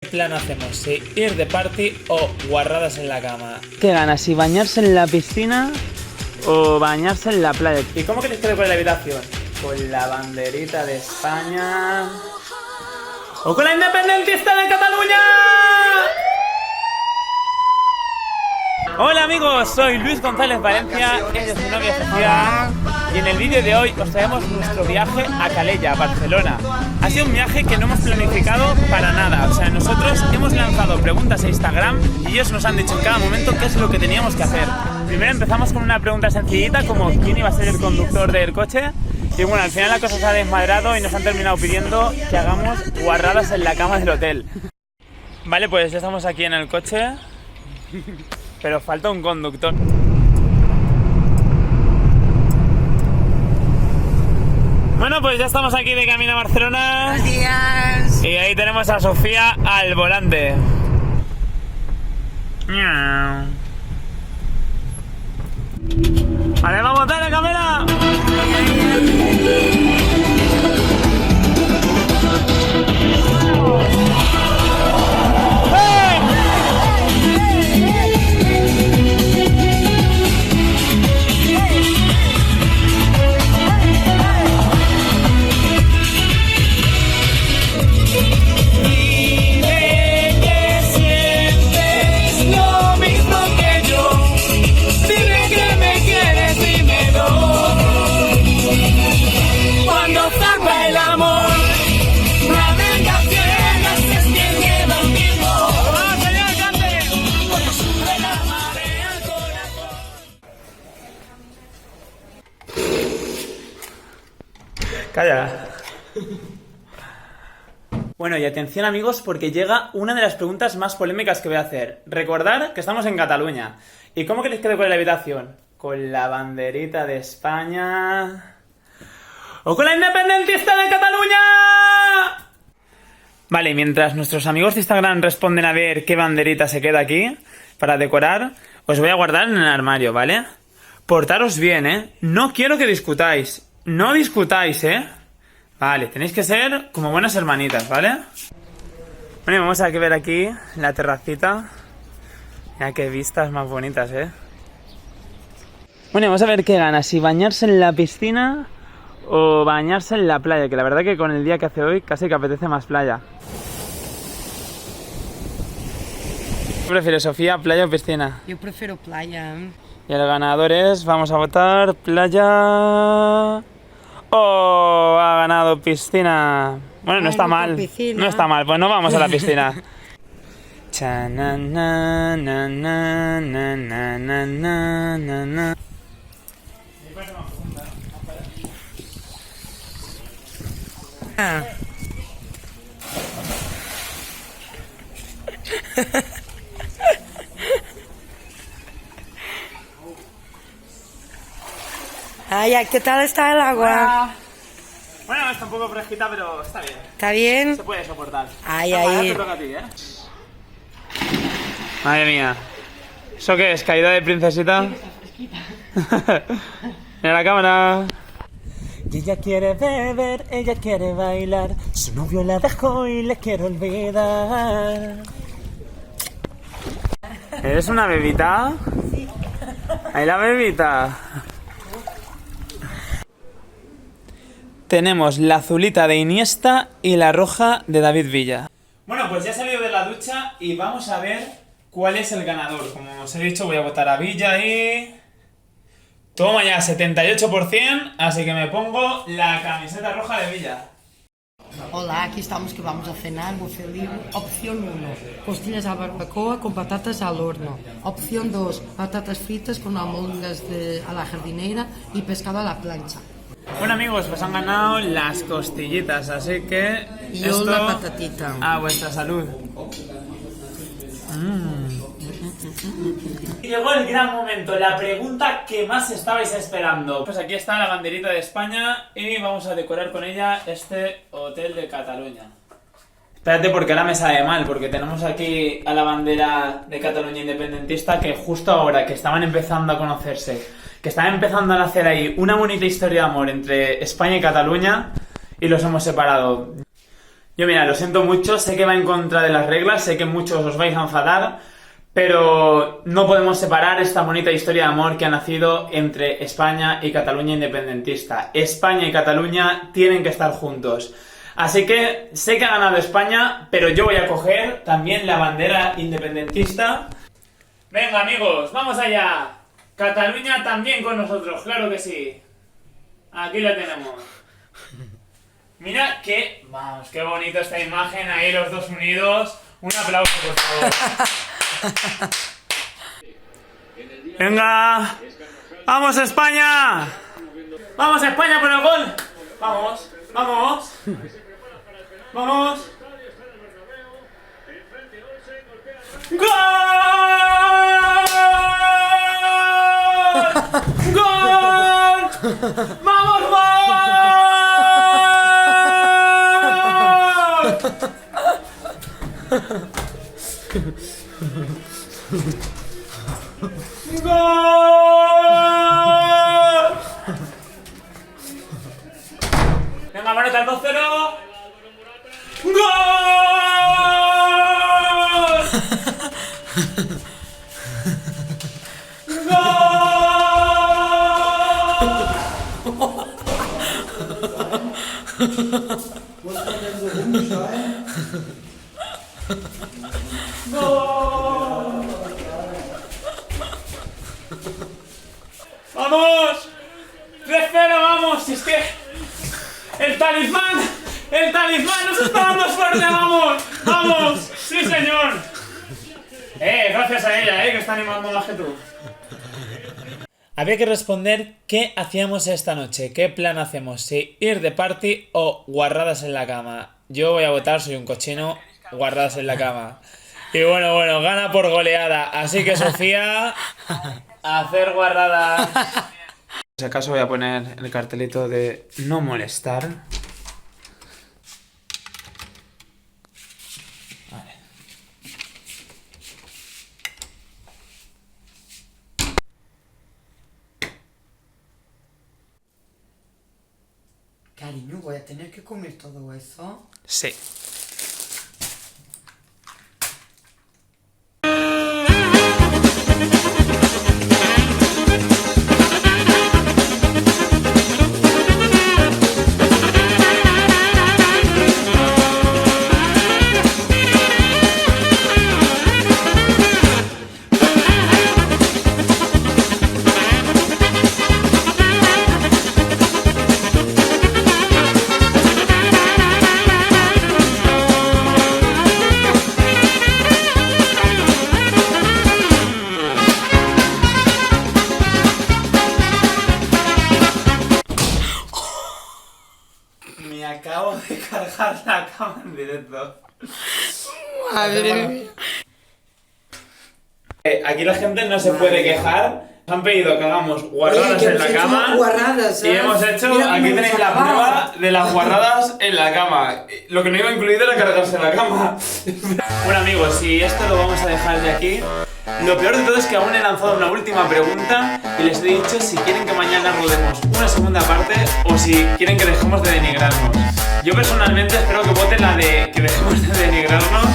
plan hacemos? ¿Si ir de party o guarradas en la cama? ¿Qué ganas? ¿Si bañarse en la piscina o bañarse en la playa? ¿Y cómo queréis que decore la habitación? ¿Con la banderita de España? ¿O con la independentista de Cataluña? Hola amigos, soy Luis González Valencia, ella es mi novia Sofía, y en el vídeo de hoy os traemos nuestro viaje a Calella, Barcelona. Ha sido un viaje que no hemos planificado para nada, o sea, nosotros hemos lanzado preguntas a Instagram y ellos nos han dicho en cada momento qué es lo que teníamos que hacer. Primero empezamos con una pregunta sencillita como quién iba a ser el conductor del coche, y bueno, al final la cosa se ha desmadrado y nos han terminado pidiendo que hagamos guarradas en la cama del hotel. Vale, pues ya estamos aquí en el coche. Pero falta un conductor. Bueno, pues ya estamos aquí de camino a Barcelona. Buenos días. Y ahí tenemos a Sofía al volante. Vale, vamos a botar la cámara. Calla. Bueno, y atención amigos, porque llega una de las preguntas más polémicas que voy a hacer. Recordad que estamos en Cataluña. ¿Y cómo queréis que decore la habitación? ¿Con la banderita de España? ¿O con la independentista de Cataluña? Vale, mientras nuestros amigos de Instagram responden a ver qué banderita se queda aquí para decorar, os voy a guardar en el armario, ¿vale? Portaros bien, ¿eh? No quiero que discutáis. No discutáis, ¿eh? Vale, tenéis que ser como buenas hermanitas, ¿vale? Bueno, vamos a ver aquí la terracita. Mira qué vistas más bonitas, ¿eh? Bueno, vamos a ver qué ganas, si bañarse en la piscina o bañarse en la playa, que la verdad que con el día que hace hoy casi que apetece más playa. ¿Qué prefieres, Sofía, playa o piscina? Yo prefiero playa. Y el ganador es, vamos a votar, playa... ¡Oh! Ha ganado piscina. Bueno, no está mal. No está mal, pues no vamos a la piscina. Ay, ¿qué tal está el agua? Bueno, está un poco fresquita, pero está bien. ¿Está bien? Se puede soportar. Ay, Ahora ay. te toca a ti, ¿eh? Madre mía. ¿Eso qué es? ¿Caída de princesita? Mira la cámara. Y ella quiere beber, ella quiere bailar. Su novio la dejó y le quiere olvidar. ¿Eres una bebita? Sí. Ahí la bebita. Tenemos la azulita de Iniesta y la roja de David Villa. Bueno, pues ya he salido de la ducha y vamos a ver cuál es el ganador. Como os he dicho, voy a votar a Villa y... Toma ya, 78%, así que me pongo la camiseta roja de Villa. Hola, aquí estamos que vamos a cenar muy feliz. Opción 1, costillas a barbacoa con patatas al horno. Opción 2, patatas fritas con almóndigas a la jardinera y pescado a la plancha. Bueno amigos, pues han ganado las costillitas, así que... Y yo la patatita. A vuestra salud. Llegó el gran momento, la pregunta que más estabais esperando. Pues aquí está la banderita de España y vamos a decorar con ella este hotel de Cataluña. Espérate porque ahora me sabe mal, porque tenemos aquí a la bandera de Cataluña independentista que justo ahora que estaban empezando a conocerse, que estaban empezando a nacer ahí una bonita historia de amor entre España y Cataluña y los hemos separado. Yo mira, lo siento mucho, sé que va en contra de las reglas, sé que muchos os vais a enfadar, pero no podemos separar esta bonita historia de amor que ha nacido entre España y Cataluña independentista. España y Cataluña tienen que estar juntos. Así que sé que ha ganado España, pero yo voy a coger también la bandera independentista. Venga amigos, vamos allá. Cataluña también con nosotros, claro que sí. Aquí la tenemos. Mira que... Vamos, qué bonita esta imagen, ahí los dos unidos. Un aplauso, por favor. Venga. ¡Vamos España! ¡Vamos España por el gol! ¡Vamos! ¡Vamos! ¡Vamos! ¡Gol! ¡Gol! ¡Vamos, gol! ¡Gol! Venga, Manota, el 2-0. ¡Gol! ¡Vamos! ¡3-0, vamos! Si es que... ¡El talismán nos está dando suerte! ¡Vamos! ¡Vamos! ¡Sí, señor! Gracias a ella, que está animando más que tú. Había que responder qué hacíamos esta noche, qué plan hacemos, si ir de party o guarradas en la cama. Yo voy a votar, soy un cochino, guarradas en la cama. Y bueno, gana por goleada, así que Sofía, a hacer guarradas. Si acaso voy a poner el cartelito de no molestar. Vale. Cariño, voy a tener que comer todo eso. Sí. Me acabo de cargar la cama en directo. Madre mía. Aquí la gente no se puede quejar. Nos han pedido que hagamos guarradas en la cama. Guarradas, y hemos hecho, mira, aquí tenéis la prueba de las guarradas en la cama. Lo que no iba incluido era cargarse en la cama. Bueno amigos, y esto lo vamos a dejar de aquí. Lo peor de todo es que aún he lanzado una última pregunta y les he dicho si quieren que mañana rodemos una segunda parte o si quieren que dejemos de denigrarnos. Yo personalmente espero que voten la de que dejemos de denigrarnos